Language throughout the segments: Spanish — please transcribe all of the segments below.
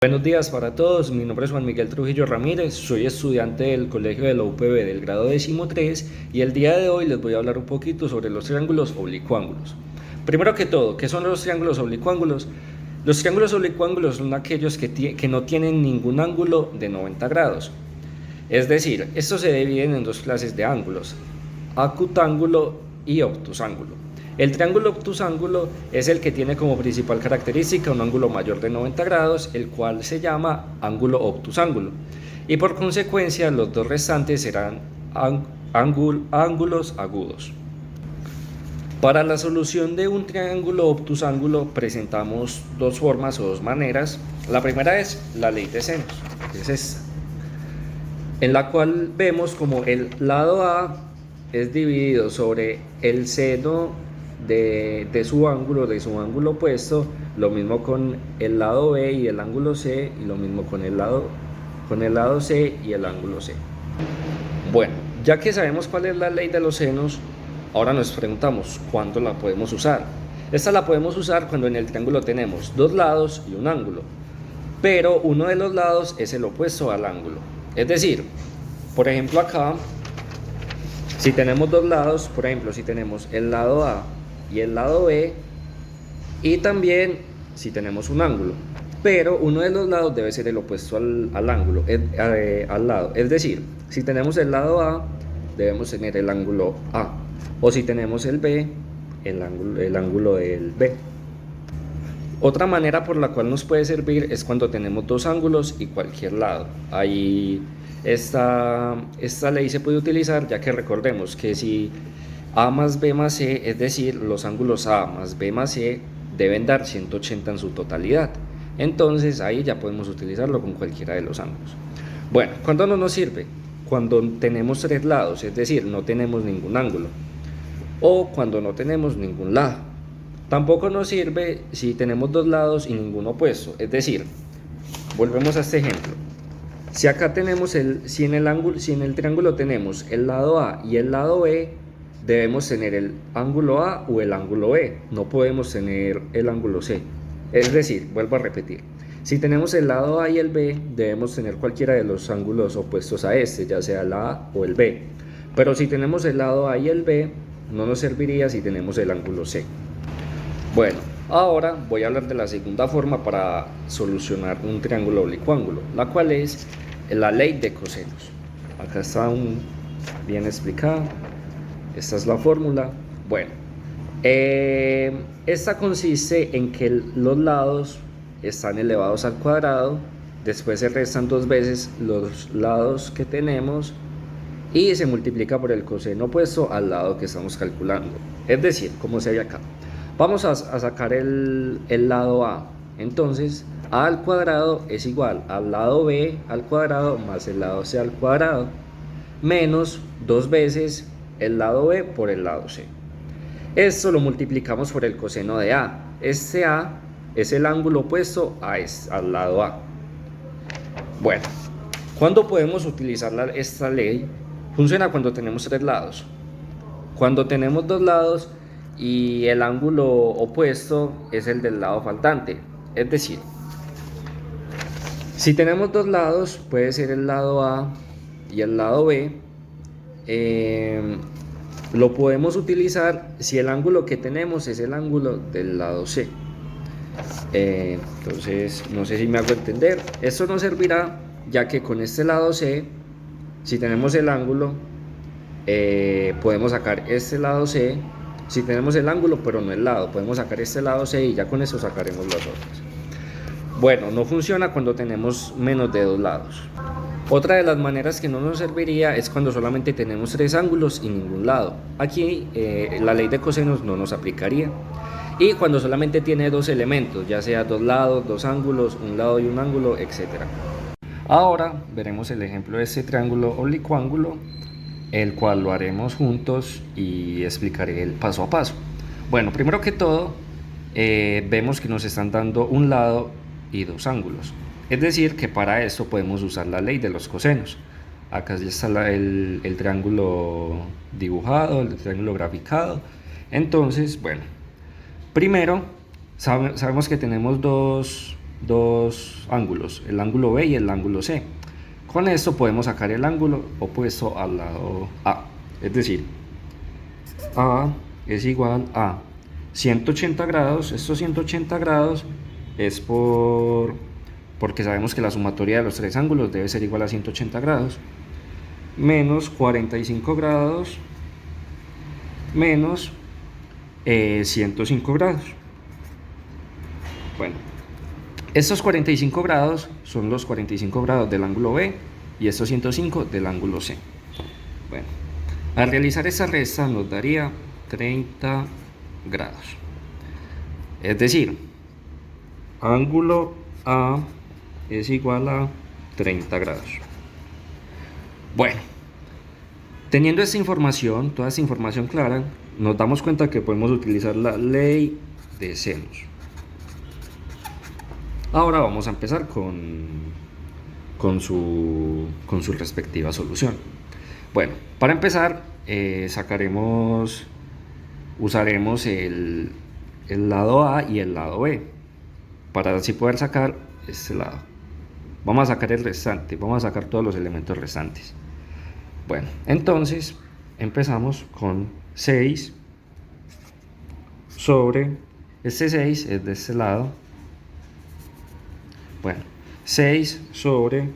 Buenos días para todos, mi nombre es Juan Miguel Trujillo Ramírez, soy estudiante del Colegio de la UPB del grado 13 y el día de hoy les voy a hablar un poquito sobre los triángulos oblicuángulos. Primero que todo, ¿qué son los triángulos oblicuángulos? Los triángulos oblicuángulos son aquellos que no tienen ningún ángulo de 90 grados. Es decir, estos se dividen en dos clases de ángulos, acutángulo y obtusángulo. El triángulo obtusángulo es el que tiene como principal característica un ángulo mayor de 90 grados, el cual se llama ángulo obtusángulo. Y por consecuencia, los dos restantes serán ángulos agudos. Para la solución de un triángulo obtusángulo presentamos dos formas o dos maneras. La primera es la ley de senos, que es esta, en la cual vemos como el lado A es dividido sobre el seno de su ángulo opuesto, lo mismo con el lado B y el ángulo C, y lo mismo con el lado C y el ángulo C. Bueno, ya que sabemos cuál es la ley de los senos, ahora nos preguntamos ¿cuándo la podemos usar? Esta la podemos usar cuando en el triángulo tenemos dos lados y un ángulo, pero uno de los lados es el opuesto al ángulo. Es decir, por ejemplo acá, si tenemos dos lados, por ejemplo, si tenemos el lado A y el lado B, y también si tenemos un ángulo, pero uno de los lados debe ser el opuesto al ángulo, al lado. Es decir, si tenemos el lado A, debemos tener el ángulo A, o si tenemos el B, el ángulo del B. Otra manera por la cual nos puede servir es cuando tenemos dos ángulos y cualquier lado. Ahí esta ley se puede utilizar, ya que recordemos que si A más B más C, es decir, los ángulos A más B más C deben dar 180 en su totalidad. Entonces ahí ya podemos utilizarlo con cualquiera de los ángulos. Bueno, ¿cuándo no nos sirve? Cuando tenemos tres lados, es decir, no tenemos ningún ángulo, o cuando no tenemos ningún lado. Tampoco nos sirve si tenemos dos lados y ningún opuesto. Es decir, volvemos a este ejemplo. Si acá tenemos si en el triángulo tenemos el lado A y el lado B, debemos tener el ángulo A o el ángulo B, no podemos tener el ángulo C. Es decir, vuelvo a repetir, si tenemos el lado A y el B, debemos tener cualquiera de los ángulos opuestos a este, ya sea el A o el B. Pero si tenemos el lado A y el B, no nos serviría si tenemos el ángulo C. Bueno, ahora voy a hablar de la segunda forma para solucionar un triángulo oblicuángulo, la cual es la ley de cosenos. Acá está bien explicada. Esta es la fórmula. Bueno, esta consiste en que los lados están elevados al cuadrado, después se restan dos veces los lados que tenemos y se multiplica por el coseno opuesto al lado que estamos calculando. Es decir, como se ve acá, vamos a sacar el lado A. Entonces A al cuadrado es igual al lado B al cuadrado más el lado C al cuadrado menos dos veces el lado B por el lado C. Esto lo multiplicamos por el coseno de A. Este A es el ángulo opuesto al lado A. Bueno, ¿cuándo podemos utilizar esta ley? Funciona cuando tenemos tres lados. Cuando tenemos dos lados y el ángulo opuesto es el del lado faltante. Es decir, si tenemos dos lados, puede ser el lado A y el lado B. Lo podemos utilizar si el ángulo que tenemos es el ángulo del lado C. Entonces, no sé si me hago entender. Esto nos servirá ya que con este lado C, si tenemos el ángulo, podemos sacar este lado C. Si tenemos el ángulo pero no el lado, podemos sacar este lado C y ya con eso sacaremos los otros. Bueno, no funciona cuando tenemos menos de dos lados. Otra de las maneras que no nos serviría es cuando solamente tenemos tres ángulos y ningún lado. Aquí la ley de cosenos no nos aplicaría. Y cuando solamente tiene dos elementos, ya sea dos lados, dos ángulos, un lado y un ángulo, etc. Ahora veremos el ejemplo de este triángulo oblicuángulo, el cual lo haremos juntos y explicaré el paso a paso. Bueno, primero que todo, vemos que nos están dando un lado y dos ángulos. Es decir, que para esto podemos usar la ley de los cosenos. Acá ya está el triángulo dibujado, el triángulo graficado. Entonces, bueno, primero sabemos que tenemos dos dos ángulos, el ángulo B y el ángulo C. Con esto podemos sacar el ángulo opuesto al lado A. Es decir, A es igual a 180 grados. Estos 180 grados es porque sabemos que la sumatoria de los tres ángulos debe ser igual a 180 grados. Menos 45 grados menos 105 grados. Bueno, estos 45 grados son los 45 grados del ángulo B y estos 105 del ángulo C. Bueno, al realizar esta resta nos daría 30 grados. Es decir, ángulo A es igual a 30 grados. Bueno, teniendo esta información, toda esta información clara, nos damos cuenta que podemos utilizar la ley de senos. Ahora vamos a empezar con su respectiva solución. Bueno, para empezar, usaremos el lado A y el lado B para así poder sacar este lado. Vamos a sacar el restante, vamos a sacar todos los elementos restantes. Bueno, entonces empezamos con 6 sobre, este 6 es de este lado. Bueno, 6 sobre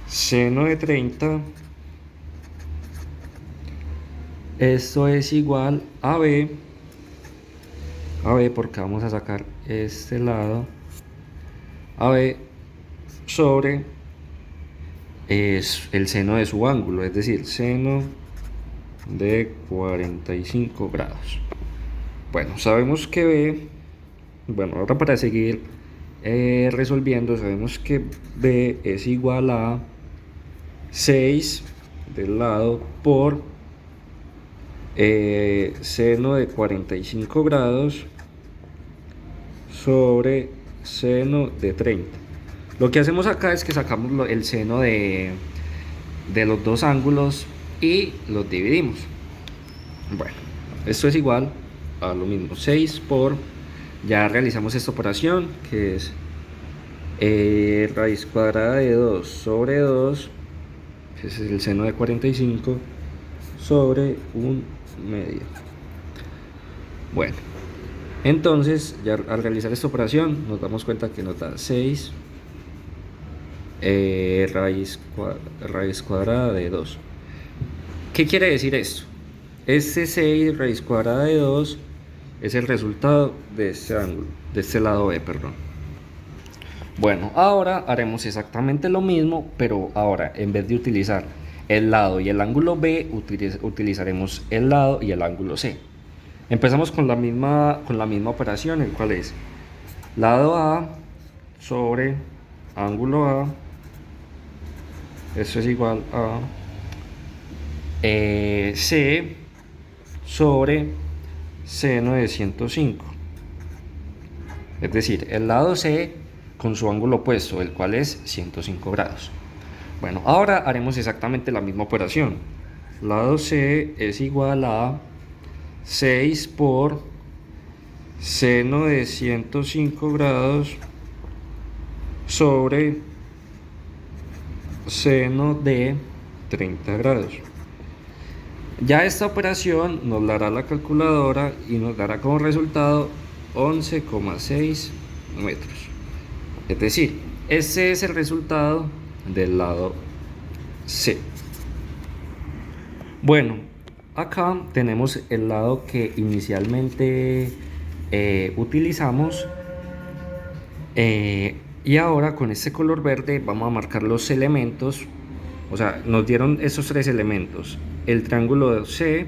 seno de 30, esto es igual a B porque vamos a sacar este lado, a B sobre es el seno de su ángulo, es decir, seno de 45 grados. Bueno, sabemos que B, bueno, ahora para seguir resolviendo, sabemos que B es igual a 6 del lado por seno de 45 grados sobre seno de 30. Lo que hacemos acá es que sacamos el seno de los dos ángulos y los dividimos. Bueno, esto es igual a lo mismo, 6 por, ya realizamos esta operación que es raíz cuadrada de 2 sobre 2, ese es el seno de 45, sobre 1 medio. Bueno, entonces ya al realizar esta operación nos damos cuenta que nos da 6 raíz cuadrada de 2. ¿Qué quiere decir esto? Este 6 raíz cuadrada de 2 es el resultado de este ángulo, de este lado B, perdón. Bueno, ahora haremos exactamente lo mismo, pero ahora en vez de utilizar el lado y el ángulo B, utilizaremos el lado y el ángulo C. Empezamos con la misma operación, el cual es lado A sobre ángulo A, esto es igual a C sobre seno de 105, es decir, el lado C con su ángulo opuesto, el cual es 105 grados. Bueno, ahora haremos exactamente la misma operación. Lado C es igual a 6 por seno de 105 grados sobre seno de 30 grados. Ya esta operación nos la hará la calculadora y nos dará como resultado 11,6 metros. Es decir, este es el resultado del lado C. Bueno, acá tenemos el lado que inicialmente utilizamos y ahora con este color verde vamos a marcar los elementos. O sea, nos dieron esos tres elementos: el triángulo C,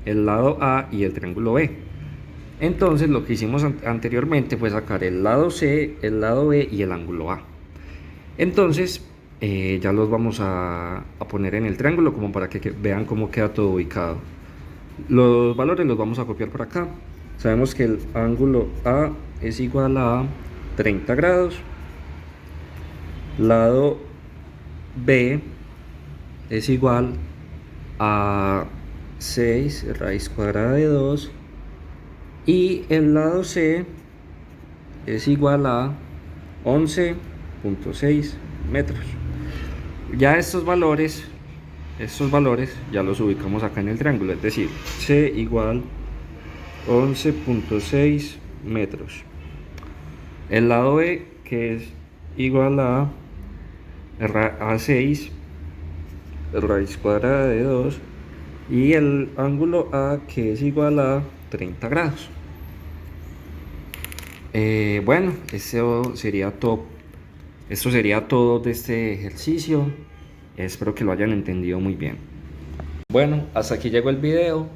el lado A y el triángulo B. Entonces lo que hicimos anteriormente fue sacar el lado C, el lado B y el ángulo A. Entonces ya los vamos a poner en el triángulo como para que vean cómo queda todo ubicado. Los valores los vamos a copiar por acá. Sabemos que el ángulo A es igual a 30 grados, lado B es igual a 6 raíz cuadrada de 2 y el lado C es igual a 11.6 metros. Ya estos valores ya los ubicamos acá en el triángulo, es decir, C igual 11.6 metros. El lado B, que es igual a 6 raíz cuadrada de 2, y el ángulo A, que es igual a 30 grados. Bueno, esto sería todo de este ejercicio. Espero que lo hayan entendido muy bien. Bueno, hasta aquí llegó el video.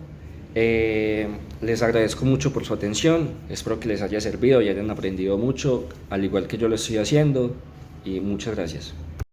Les agradezco mucho por su atención. Espero que les haya servido y hayan aprendido mucho, al igual que yo lo estoy haciendo. Y muchas gracias.